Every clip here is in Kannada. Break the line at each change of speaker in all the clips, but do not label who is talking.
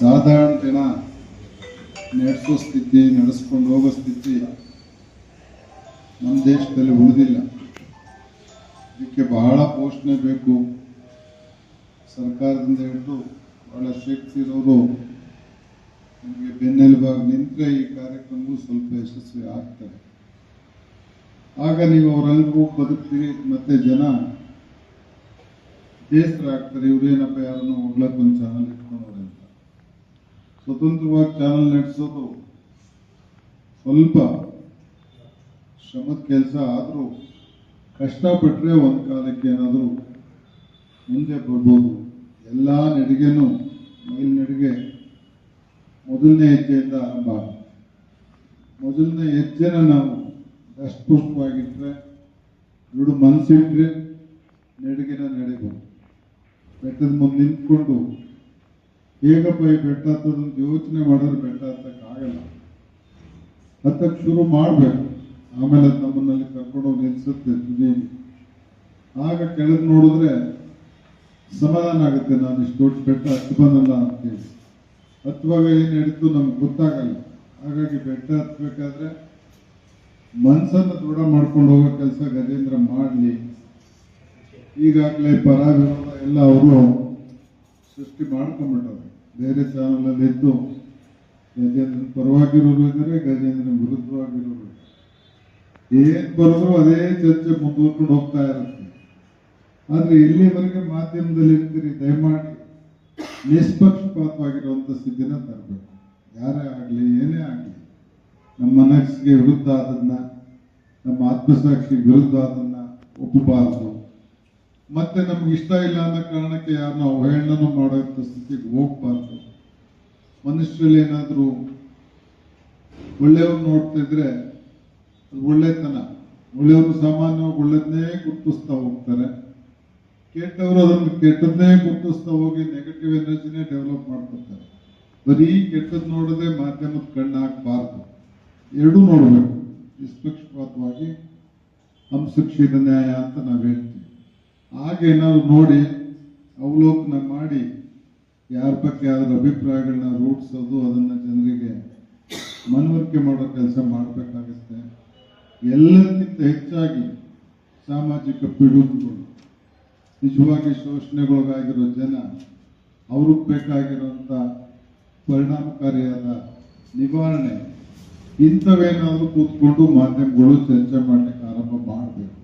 ಸಾಧಾರಣ ಜನ ನಡೆಸೋ ಸ್ಥಿತಿ, ನಡೆಸ್ಕೊಂಡು ಹೋಗೋ ಸ್ಥಿತಿ ನಮ್ಮ ದೇಶದಲ್ಲಿ ಉಳಿದಿಲ್ಲ. ಇದಕ್ಕೆ ಬಹಳ ಪೋಷಣೆ ಬೇಕು. ಸರ್ಕಾರದಿಂದ ಹಿಡಿದು ಬಹಳ ಶಕ್ತಿ ಇರೋರು ನಿಮಗೆ ಬೆನ್ನೆಲುಬಾಗಿ ನಿಂತರೆ ಈ ಕಾರ್ಯಕ್ರಮವು ಸ್ವಲ್ಪ ಯಶಸ್ವಿ ಆಗ್ತದೆ. ಆಗ ನೀವು ಅವರೆಲ್ಲರಿಗೂ ಬದುಕ್ತೀರಿ. ಮತ್ತೆ ಜನ ಬೇಸರ ಆಗ್ತಾರೆ, ಇವ್ರೇನಪ್ಪ ಯಾರನ್ನು ಹೋಗ್ಲಕ್ಕೆ ಒಂದು ಚಾನಲ್ ಇಟ್ಕೊಂಡವ್ರೆ ಅಂತ. ಸ್ವತಂತ್ರವಾಗಿ ಚಾನಲ್ ನಡೆಸೋದು ಸ್ವಲ್ಪ ಶ್ರಮದ ಕೆಲಸ. ಆದರೂ ಕಷ್ಟಪಟ್ಟರೆ ಒಂದು ಕಾಲಕ್ಕೆ ಏನಾದರೂ ಮುಂದೆ ಬರ್ಬೋದು. ಎಲ್ಲ ನಡಿಗೆನೂ ಮೈಲ್ ನಡಿಗೆ ಮೊದಲನೇ ಹೆಜ್ಜೆಯಿಂದ ಆರಂಭ. ಮೊದಲನೇ ಹೆಜ್ಜೆನ ನಾವು ದಷ್ಟಪುಷ್ಟವಾಗಿಟ್ಟರೆ, ದೃಢ ಮನಸ್ಸಿಟ್ರೆ ನಡಿಗೆನ ನಡಿಬೋದು. ಬೆಟ್ಟದ ಮುಂದೆ ನಿಂತ್ಕೊಂಡು ಹೇಗಪ್ಪ ಈ ಬೆಟ್ಟ ಹತ್ತೋದಂತ ಯೋಚನೆ ಮಾಡಿದ್ರೆ ಬೆಟ್ಟ ಹತ್ತಕ್ಕಾಗಲ್ಲ. ಹತ್ತಕ್ಕೆ ಶುರು ಮಾಡಬೇಕು, ಆಮೇಲೆ ಅದು ನಮ್ಮನ್ನಲ್ಲಿ ಕರ್ಕೊಂಡೋಗಿ ನಿಲ್ಲಿಸುತ್ತೆ ತುದಿಯಲ್ಲಿ. ಆಗ ಕೆಳಗೆ ನೋಡಿದ್ರೆ ಸಮಾಧಾನ ಆಗುತ್ತೆ, ನಾನು ಇಷ್ಟು ದೊಡ್ಡ ಬೆಟ್ಟ ಹತ್ತು ಬಂದಲ್ಲ ಅಂತೇಳಿ. ಹತ್ತುವಾಗ ಏನು ಹಿಡಿದು ನಮ್ಗೆ ಗೊತ್ತಾಗಲ್ಲ. ಹಾಗಾಗಿ ಬೆಟ್ಟ ಹತ್ತಬೇಕಾದ್ರೆ ಮನಸ್ಸನ್ನು ದೃಢ ಮಾಡ್ಕೊಂಡು ಹೋಗೋ ಕೆಲಸ ಗಜೇಂದ್ರ ಮಾಡಲಿ. ಈಗಾಗಲೇ ಪರ ವಿರೋಧ ಎಲ್ಲ ಅವರು ಸೃಷ್ಟಿ ಮಾಡ್ಕೊಂಡ್ಬಿಟ್ಟವ್ರೆ. ಬೇರೆ ಚಾನಲಲ್ಲಿ ಎದ್ದು ಗಜೇಂದ್ರನ ಪರವಾಗಿರೋರು ಇದ್ದಾರೆ, ಗಜೇಂದ್ರನ ವಿರುದ್ಧವಾಗಿರೋರು. ಏನ್ ಬರೋದ್ರು ಅದೇ ಚರ್ಚೆ ಮುಂದುವರ್ಕೊಂಡು ಹೋಗ್ತಾ ಇರುತ್ತೆ. ಆದ್ರೆ ಇಲ್ಲಿವರೆಗೆ ಮಾಧ್ಯಮದಲ್ಲಿ ಇರ್ತೀರಿ, ದಯಮಾಡಿ ನಿಷ್ಪಕ್ಷಪಾತವಾಗಿರುವಂತ ಸ್ಥಿತಿನ ತರಬೇಕು. ಯಾರೇ ಆಗಲಿ, ಏನೇ ಆಗಲಿ, ನಮ್ಮ ಮನಸ್ಸಿಗೆ ವಿರುದ್ಧ ಆದನ್ನ, ನಮ್ಮ ಆತ್ಮಸಾಕ್ಷಿಗೆ ವಿರುದ್ಧ ಆದನ್ನ ಒಪ್ಪಬಾರದು. ಮತ್ತೆ ನಮ್ಗೆ ಇಷ್ಟ ಇಲ್ಲ ಅನ್ನೋ ಕಾರಣಕ್ಕೆ ಯಾರನ್ನ ಅವಹೇಳನ ಮಾಡೋಂಥ ಸ್ಥಿತಿಗೆ ಹೋಗ್ಬಾರ್ದು. ಮನುಷ್ಯರಲ್ಲಿ ಏನಾದರೂ ಒಳ್ಳೆಯವ್ರು ನೋಡ್ತಾ ಇದ್ರೆ ಅದು ಒಳ್ಳೆತನ. ಒಳ್ಳೆಯವರು ಸಾಮಾನ್ಯವಾಗಿ ಒಳ್ಳೆದನ್ನೇ ಗುರುತಿಸ್ತಾ ಹೋಗ್ತಾರೆ, ಕೆಟ್ಟವರು ಅದನ್ನು ಕೆಟ್ಟದ್ದೇ ಗುರುತಿಸ್ತಾ ಹೋಗಿ ನೆಗೆಟಿವ್ ಎನರ್ಜಿನೇ ಡೆವಲಪ್ ಮಾಡ್ಕೊತಾರೆ. ಬರೀ ಕೆಟ್ಟದ್ದು ನೋಡದೆ ಮಾಧ್ಯಮದ ಕಣ್ಣು ಹಾಕಬಾರ್ದು, ಎರಡೂ ನೋಡಬೇಕು. ನಿಷ್ಪಕ್ಷಪಾತವಾಗಿ ಹಂಸಕ್ಷೀರ ನ್ಯಾಯ ಅಂತ ನಾವು ಹೇಳ್ತೀವಿ. ಹಾಗೇನಾದ್ರು ನೋಡಿ ಅವಲೋಕನ ಮಾಡಿ ಯಾರ ಬಗ್ಗೆ ಯಾವ್ದಾರ ಅಭಿಪ್ರಾಯಗಳನ್ನ ರೂಢಿಸೋದು, ಅದನ್ನ ಜನರಿಗೆ ಮನವರಿಕೆ ಮಾಡೋ ಕೆಲಸ ಮಾಡಬೇಕಾಗುತ್ತೆ. ಎಲ್ಲಕ್ಕಿಂತ ಹೆಚ್ಚಾಗಿ ಸಾಮಾಜಿಕ ಪಿಡುಗುಗಳು, ನಿಜವಾಗಿ ಶೋಷಣೆಗೊಳಗಾಗಿರೋ ಜನ, ಅವ್ರಿಗೆ ಬೇಕಾಗಿರುವಂಥ ಪರಿಣಾಮಕಾರಿಯಾದ ನಿವಾರಣೆ, ಇಂಥವೇನಾದರೂ ಕೂತ್ಕೊಂಡು ಮಾಧ್ಯಮಗಳು ಚರ್ಚೆ ಮಾಡಲಿಕ್ಕೆ ಆರಂಭ ಮಾಡಬೇಕು.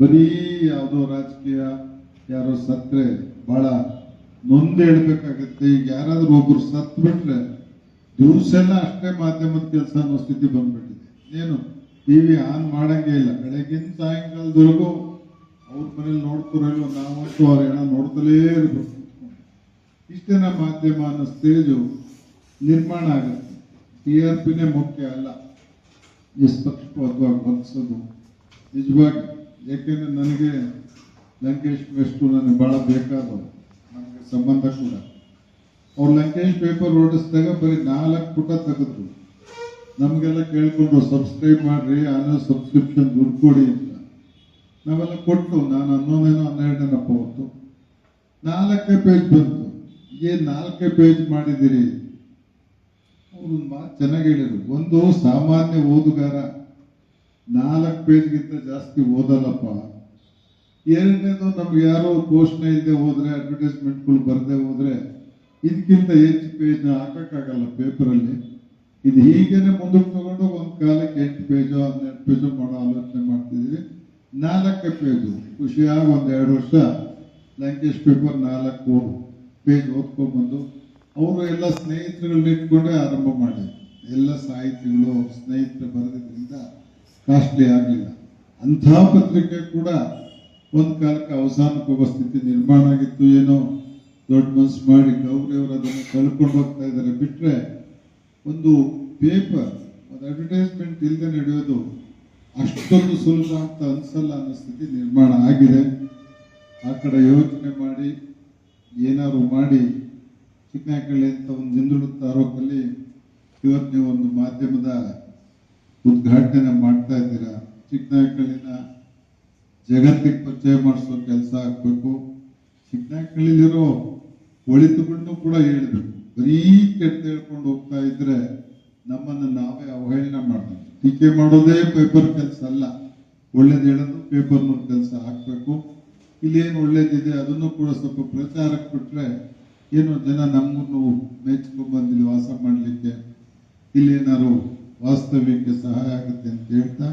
ಬರೀ ಯಾವುದೋ ರಾಜಕೀಯ ಯಾರೋ ಸತ್ರೆ ಬಹಳ ನೊಂದು ಹೇಳ್ಬೇಕಾಗತ್ತೆ. ಈಗ ಯಾರಾದ್ರೂ ಒಬ್ರು ಸತ್ ಬಿಟ್ರೆ ದಿವಸೆಲ್ಲ ಅಷ್ಟೇ ಮಾಧ್ಯಮದ ಕೆಲಸ ಅನ್ನೋ ಸ್ಥಿತಿ ಬಂದ್ಬಿಟ್ಟಿದೆ. ಏನು ಟಿವಿ ಆನ್ ಮಾಡಂಗೇ ಇಲ್ಲ. ಬೆಳಗಿನ ಸಾಯಂಕಾಲದವರೆಗೂ ಅವ್ರ ಮನೇಲಿ ನೋಡ್ತಾರಲ್ವ, ನಾವಂತೂ ಅವ್ರ ಹೆಣ ನೋಡ್ತಲೇ ಇರಬೇಕು. ಇಷ್ಟೇನ ಮಾಧ್ಯಮ ಅನ್ನೋ ಸ್ಟೇಜು ನಿರ್ಮಾಣ ಆಗುತ್ತೆ. TRPನೇ ಮುಖ್ಯ ಅಲ್ಲ, ನಿಷ್ಪಕ್ಷಪಾತವಾಗಿ ವರ್ತಿಸೋದು ನಿಜವಾಗಿ. ಯಾಕೆಂದ್ರೆ ನನಗೆ ಲಂಕೇಶ್ ವೆಸ್ಟು ನನಗೆ ಬಹಳ ಬೇಕಾದವರು, ನನಗೆ ಸಂಬಂಧ ಕೂಡ. ಅವ್ರು ಲಂಕೇಶ್ ಪೇಪರ್ ಓಡಿಸಿದಾಗ ಬರೀ 4 ಪುಟ ತೆಗೆದ್ರು. ನಮಗೆಲ್ಲ ಕೇಳ್ಕೊಂಡ್ರು, ಸಬ್ಸ್ಕ್ರೈಬ್ ಮಾಡ್ರಿ, ಅನ್ನೋ ಸಬ್ಸ್ಕ್ರಿಪ್ಷನ್ ದುಡ್ಡು ಕೊಡಿ ಅಂತ. ನಾವೆಲ್ಲ ಕೊಟ್ಟು, ನಾನು 11 ಹೊತ್ತು 4 ಪೇಜ್ ಬಂತು. ಏನ್ 4 ಪೇಜ್ ಮಾಡಿದಿರಿ? ಅವ್ರು ಮಾತು ಚೆನ್ನಾಗಿ ಹೇಳಿದ್ರು. ಒಂದು ಸಾಮಾನ್ಯ ಓದುಗಾರ 4 ಪೇಜ್ಗಿಂತ ಜಾಸ್ತಿ ಓದಲ್ಲಪ್ಪ. ಎರಡನೇದು, ನಮ್ಗೆ ಯಾರೋ ಘೋಷಣೆ ಇಲ್ಲದೆ ಹೋದ್ರೆ, ಅಡ್ವರ್ಟೈಸ್ಮೆಂಟ್ಗಳು ಬರದೆ ಹೋದ್ರೆ ಇದಕ್ಕಿಂತ ಹೆಚ್ಚು ಪೇಜ್ನ ಹಾಕಕ್ಕಾಗಲ್ಲ ಪೇಪರಲ್ಲಿ. ಇದು ಹೀಗೇನೆ ಮುಂದಕ್ಕೆ ತಗೊಂಡು ಒಂದು ಕಾಲಕ್ಕೆ 8 ಪೇಜೋ 12 ಪೇಜೋ ಮಾಡೋ ಆಲೋಚನೆ ಮಾಡ್ತಿದ್ದೀವಿ. 4 ಪೇಜು ಖುಷಿಯಾಗಿ 1-2 ವರ್ಷ ಲಂಕೇಶ್ ಪೇಪರ್ 4 ಪೇಜ್ ಓದ್ಕೊಂಡ್ಬಂದು ಅವರು ಎಲ್ಲ ಸ್ನೇಹಿತರುಗಳನ್ನ ಇಟ್ಕೊಂಡೇ ಆರಂಭ ಮಾಡಿದ್ರು. ಎಲ್ಲ ಸಾಹಿತಿಗಳು ಅವ್ರ ಸ್ನೇಹಿತರು ಬರೆದಿದ್ರಿಂದ ಕಾಸ್ಟ್ಲಿ ಆಗಲಿಲ್ಲ. ಅಂಥ ಪತ್ರಿಕೆ ಕೂಡ ಒಂದು ಕಾಲಕ್ಕೆ ಅವಸಾನಕ್ಕೆ ಹೋಗೋ ಸ್ಥಿತಿ ನಿರ್ಮಾಣ ಆಗಿತ್ತು. ಏನೋ ದೊಡ್ಡ ಮನಸ್ಸು ಮಾಡಿ ಗೌರಿ ಅವರು ಅದನ್ನು ಕಳ್ಕೊಂಡು ಹೋಗ್ತಾ ಇದ್ದಾರೆ. ಬಿಟ್ಟರೆ ಒಂದು ಪೇಪರ್, ಒಂದು ಅಡ್ವರ್ಟೈಸ್ಮೆಂಟ್ ಇಲ್ಲದೆ ನಡೆಯೋದು ಅಷ್ಟೊಂದು ಸುಲಭ ಅಂತ ಅನ್ಸಲ್ಲ ಅನ್ನೋ ಸ್ಥಿತಿ ನಿರ್ಮಾಣ ಆಗಿದೆ. ಆ ಕಡೆ ಯೋಚನೆ ಮಾಡಿ ಏನಾದ್ರು ಮಾಡಿ ಚಿಕ್ಕನಾಯಕಳ್ಳಿ ಅಂತ ಒಂದು ಹಿಂದುಳಿದ ತಾಲೂಕಲ್ಲಿ ಇವತ್ತು ನೀವು ಒಂದು ಮಾಧ್ಯಮದ ಉದ್ಘಾಟನೆ ಮಾಡ್ತಾ ಇದ್ದೀರಾ. ಚಿಕ್ಕನಾಯಕಳ್ಳಿನ ಜಗತ್ತಿಗೆ ಪರಿಚಯ ಮಾಡಿಸೋ ಕೆಲಸ ಆಗಬೇಕು. ಚಿಕ್ಕನಾಯಕಳ್ಳಿಲಿರೋ ಒಳಿತುಗಳನ್ನು ಕೂಡ ಹೇಳಬೇಕು. ಬರೀ ಕೆಟ್ಟ ಹೇಳ್ಕೊಂಡು ಹೋಗ್ತಾ ಇದ್ರೆ ನಮ್ಮನ್ನು ನಾವೇ ಅವಹೇಳನ ಮಾಡ್ತೀವಿ. ಟೀಕೆ ಮಾಡೋದೇ ಪೇಪರ್ ಕೆಲಸ ಅಲ್ಲ, ಒಳ್ಳೇದು ಹೇಳೋದು ಪೇಪರ್ನವ್ರ ಕೆಲಸ ಹಾಕ್ಬೇಕು. ಇಲ್ಲೇನು ಒಳ್ಳೇದಿದೆ ಅದನ್ನು ಕೂಡ ಸ್ವಲ್ಪ ಪ್ರಚಾರಕ್ಕೆ ಬಿಟ್ರೆ ಏನೋ ಜನ ನಮ್ಮನ್ನು ಮೆಚ್ಕೊಂಡ್ ಬಂದಿಲ್ಲಿ ವಾಸ ಮಾಡಲಿಕ್ಕೆ ಇಲ್ಲೇನಾದ್ರು ವಾಸ್ತವ್ಯಕ್ಕೆ ಸಹಾಯ ಆಗುತ್ತೆ ಅಂತ ಹೇಳ್ತಾ